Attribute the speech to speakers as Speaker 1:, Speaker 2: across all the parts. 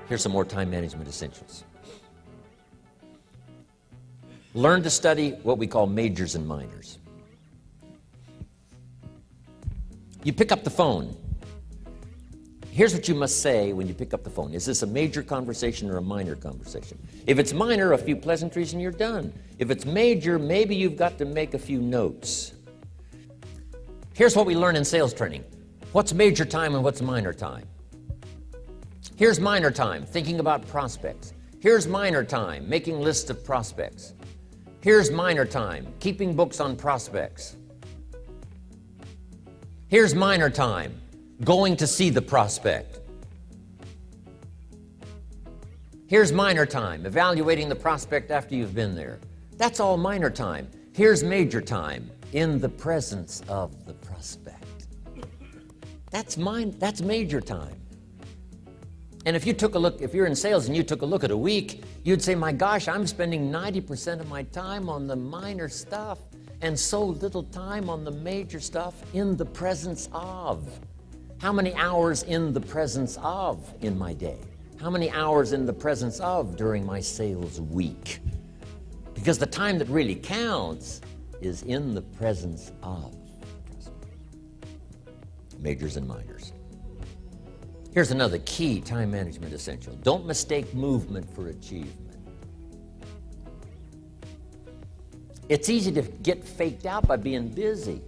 Speaker 1: Here's some more time management essentials. Learn to study what we call majors and minors. You pick up the phone. Here's what you must say when you pick up the phone. Is this a major conversation or a minor conversation? If it's minor, a few pleasantries and you're done. If it's major, maybe you've got to make a few notes. Here's what we learn in sales training. What's major time and what's minor time? Here's minor time, thinking about prospects. Here's minor time, making lists of prospects. Here's minor time, keeping books on prospects. Here's minor time, going to see the prospect. Here's minor time, evaluating the prospect after you've been there. That's all minor time. Here's major time, in the presence of the prospect. That's major time. And if you took a look, if you're in sales and you took a look at a week, you'd say, my gosh, I'm spending 90% of my time on the minor stuff and so little time on the major stuff in the presence of. How many hours in the presence of in my day? How many hours in the presence of during my sales week? Because the time that really counts is in the presence of. Majors and minors. Here's another key time management essential. Don't mistake movement for achievement. It's easy to get faked out by being busy.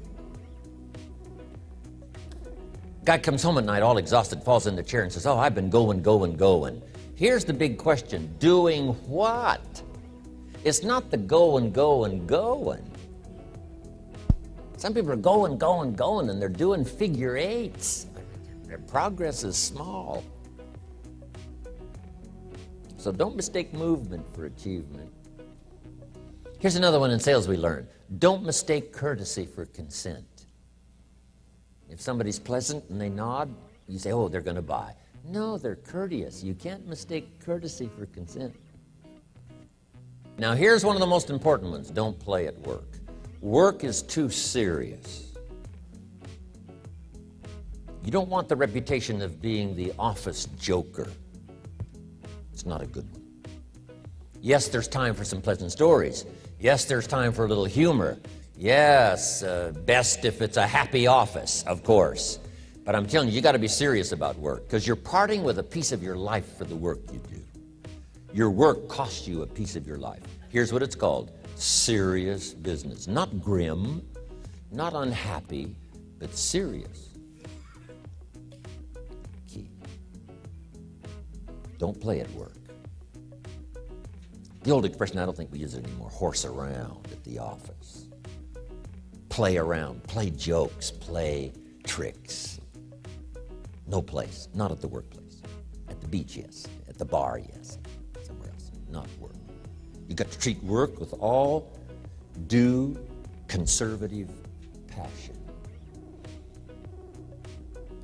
Speaker 1: Guy comes home at night all exhausted, falls in the chair and says, oh, I've been going. Here's the big question. Doing what? It's not the going. Some people are going, and they're doing figure eights. Their progress is small. So don't mistake movement for achievement. Here's another one in sales we learned. Don't mistake courtesy for consent. If somebody's pleasant and they nod, you say, oh, they're going to buy. No, they're courteous. You can't mistake courtesy for consent. Now, here's one of the most important ones. Don't play at work. Work is too serious. You don't want the reputation of being the office joker. It's not a good one. Yes, there's time for some pleasant stories. Yes, there's time for a little humor. Yes, best if it's a happy office, of course. But I'm telling you, you got to be serious about work because you're parting with a piece of your life for the work you do. Your work costs you a piece of your life. Here's what it's called. Serious business. Not grim, not unhappy, but serious. Key. Don't play at work. The old expression, I don't think we use it anymore, horse around at the office. Play around, play jokes, play tricks. No place, not at the workplace. At the beach, yes. At the bar, yes. Somewhere else, not work. You got to treat work with all due conservative passion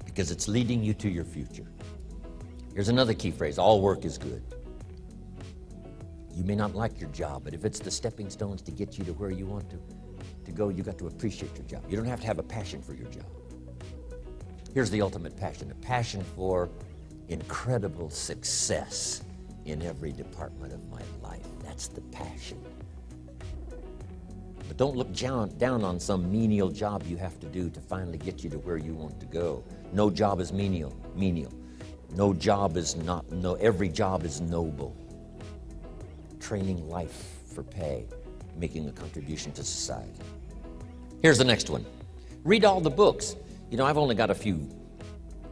Speaker 1: because it's leading you to your future. Here's another key phrase. All work is good. You may not like your job, but if it's the stepping stones to get you to where you want to go, you got to appreciate your job. You don't have to have a passion for your job. Here's the ultimate passion, a passion for incredible success in every department of my life. That's the passion. But don't look down on some menial job you have to do to finally get you to where you want to go. No job is menial. No job is not, no, every job is noble. Training life for pay, making a contribution to society. Here's the next one. Read all the books. You know, I've only got a few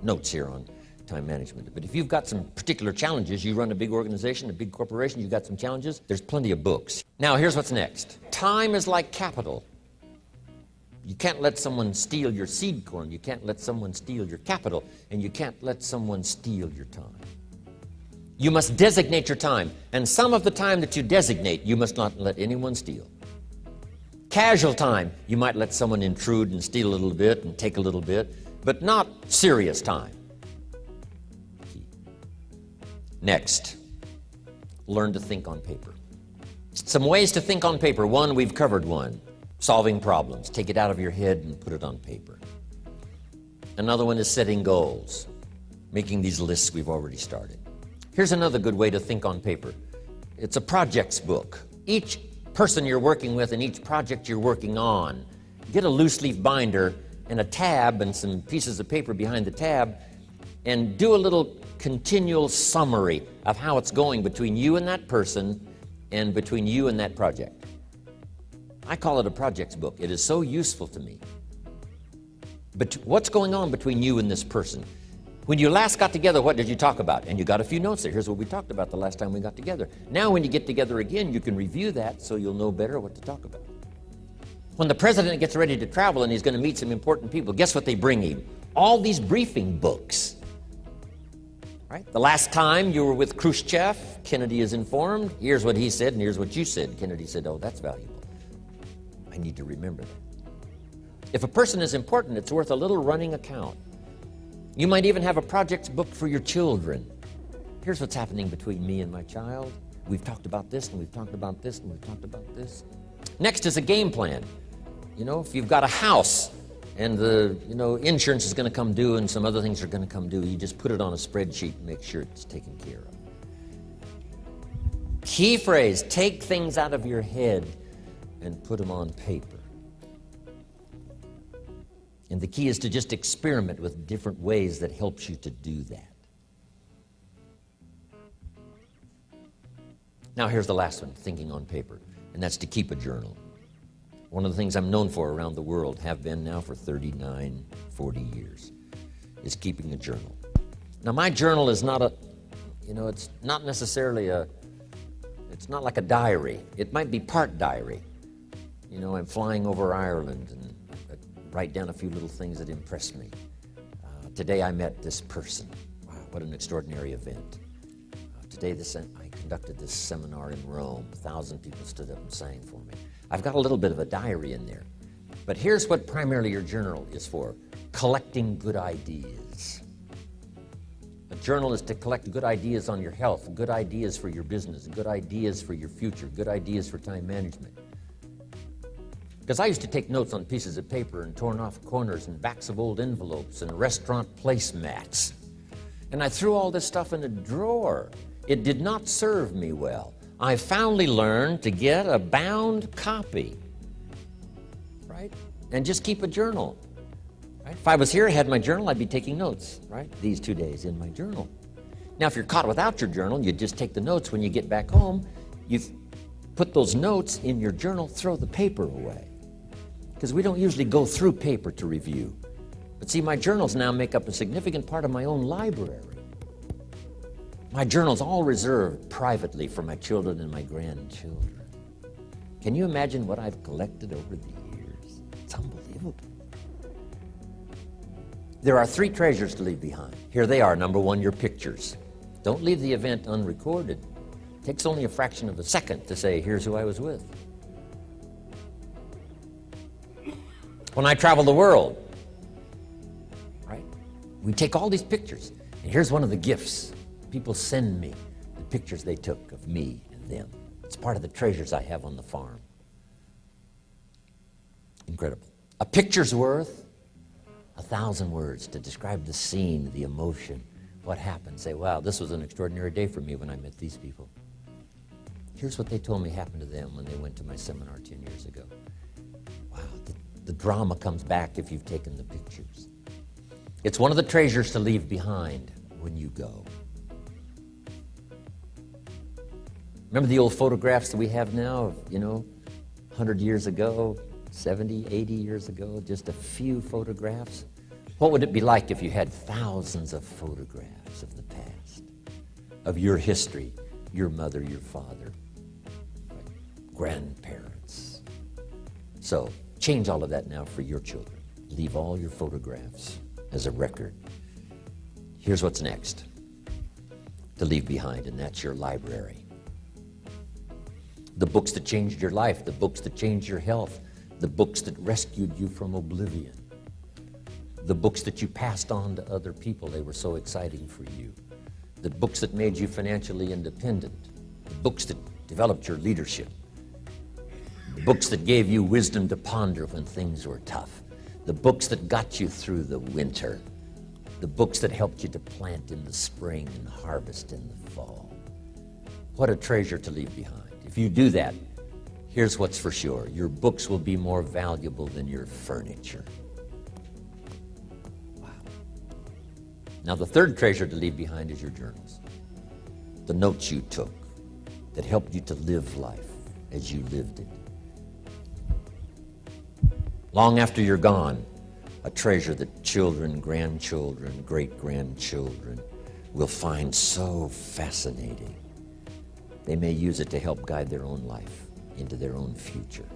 Speaker 1: notes here on time management, but if you've got some particular challenges, you run a big organization, a big corporation, you've got some challenges, there's plenty of books. Now, here's what's next. Time is like capital. You can't let someone steal your seed corn, you can't let someone steal your capital, and you can't let someone steal your time. You must designate your time, and some of the time that you designate, you must not let anyone steal. Casual time, you might let someone intrude and steal a little bit and take a little bit, but not serious time. Next, learn to think on paper. Some ways to think on paper. One, we've covered one. Solving problems. Take it out of your head and put it on paper. Another one is setting goals. Making these lists we've already started. Here's another good way to think on paper. It's a projects book. Each person you're working with and each project you're working on, get a loose leaf binder and a tab and some pieces of paper behind the tab, and do a little continual summary of how it's going between you and that person and between you and that project. I call it a projects book. It is so useful to me. But what's going on between you and this person? When you last got together, what did you talk about? And you got a few notes there. Here's what we talked about the last time we got together. Now when you get together again, you can review that so you'll know better what to talk about. When the president gets ready to travel and he's going to meet some important people, guess what they bring him? All these briefing books. Right? The last time you were with Khrushchev, Kennedy is informed. Here's what he said and here's what you said. Kennedy said, oh, that's valuable. I need to remember that. If a person is important, it's worth a little running account. You might even have a projects book for your children. Here's what's happening between me and my child. We've talked about this, and we've talked about this, and we've talked about this. Next is a game plan. You know, if you've got a house and the insurance is going to come due and some other things are going to come due, you just put it on a spreadsheet and make sure it's taken care of. Key phrase, take things out of your head and put them on paper. And the key is to just experiment with different ways that helps you to do that. Now here's the last one, thinking on paper, and that's to keep a journal. One of the things I'm known for around the world, have been now for 39, 40 years, is keeping a journal. Now my journal is not it's not necessarily it's not like a diary. It might be part diary. You know, I'm flying over Ireland and write down a few little things that impress me. Today I met this person. Wow, what an extraordinary event. Today I conducted this seminar in Rome. 1,000 people stood up and sang for me. I've got a little bit of a diary in there. But here's what primarily your journal is for: collecting good ideas. A journal is to collect good ideas on your health, good ideas for your business, good ideas for your future, good ideas for time management. Because I used to take notes on pieces of paper and torn off corners and backs of old envelopes and restaurant placemats. And I threw all this stuff in a drawer. It did not serve me well. I finally learned to get a bound copy, right? And just keep a journal, right? If I was here, I had my journal, I'd be taking notes, right? These 2 days in my journal. Now, if you're caught without your journal, you just take the notes. When you get back home, you put those notes in your journal, throw the paper away. Because we don't usually go through paper to review. But see, my journals now make up a significant part of my own library. My journal's all reserved privately for my children and my grandchildren. Can you imagine what I've collected over the years? It's unbelievable. There are 3 treasures to leave behind. Here they are. Number 1, your pictures. Don't leave the event unrecorded. It takes only a fraction of a second to say, here's who I was with. When I travel the world, right, we take all these pictures. And here's one of the gifts. People send me the pictures they took of me and them. It's part of the treasures I have on the farm. Incredible. A picture's worth 1,000 words to describe the scene, the emotion, what happened. Say, wow, this was an extraordinary day for me when I met these people. Here's what they told me happened to them when they went to my seminar 10 years ago. Wow, the drama comes back if you've taken the pictures. It's one of the treasures to leave behind when you go. Remember the old photographs that we have now of, 100 years ago, 70, 80 years ago, just a few photographs? What would it be like if you had thousands of photographs of the past, of your history, your mother, your father, grandparents? So change all of that now for your children. Leave all your photographs as a record. Here's what's next to leave behind, and that's your library. The books that changed your life, the books that changed your health, the books that rescued you from oblivion, the books that you passed on to other people, they were so exciting for you, the books that made you financially independent, the books that developed your leadership, the books that gave you wisdom to ponder when things were tough, the books that got you through the winter, The books that helped you to plant in the spring and harvest in the fall. What a treasure to leave behind. If you do that, here's what's for sure. Your books will be more valuable than your furniture. Wow. Now, the third treasure to leave behind is your journals. The notes you took that helped you to live life as you lived it. Long after you're gone, a treasure that children, grandchildren, great-grandchildren will find so fascinating. They may use it to help guide their own life into their own future.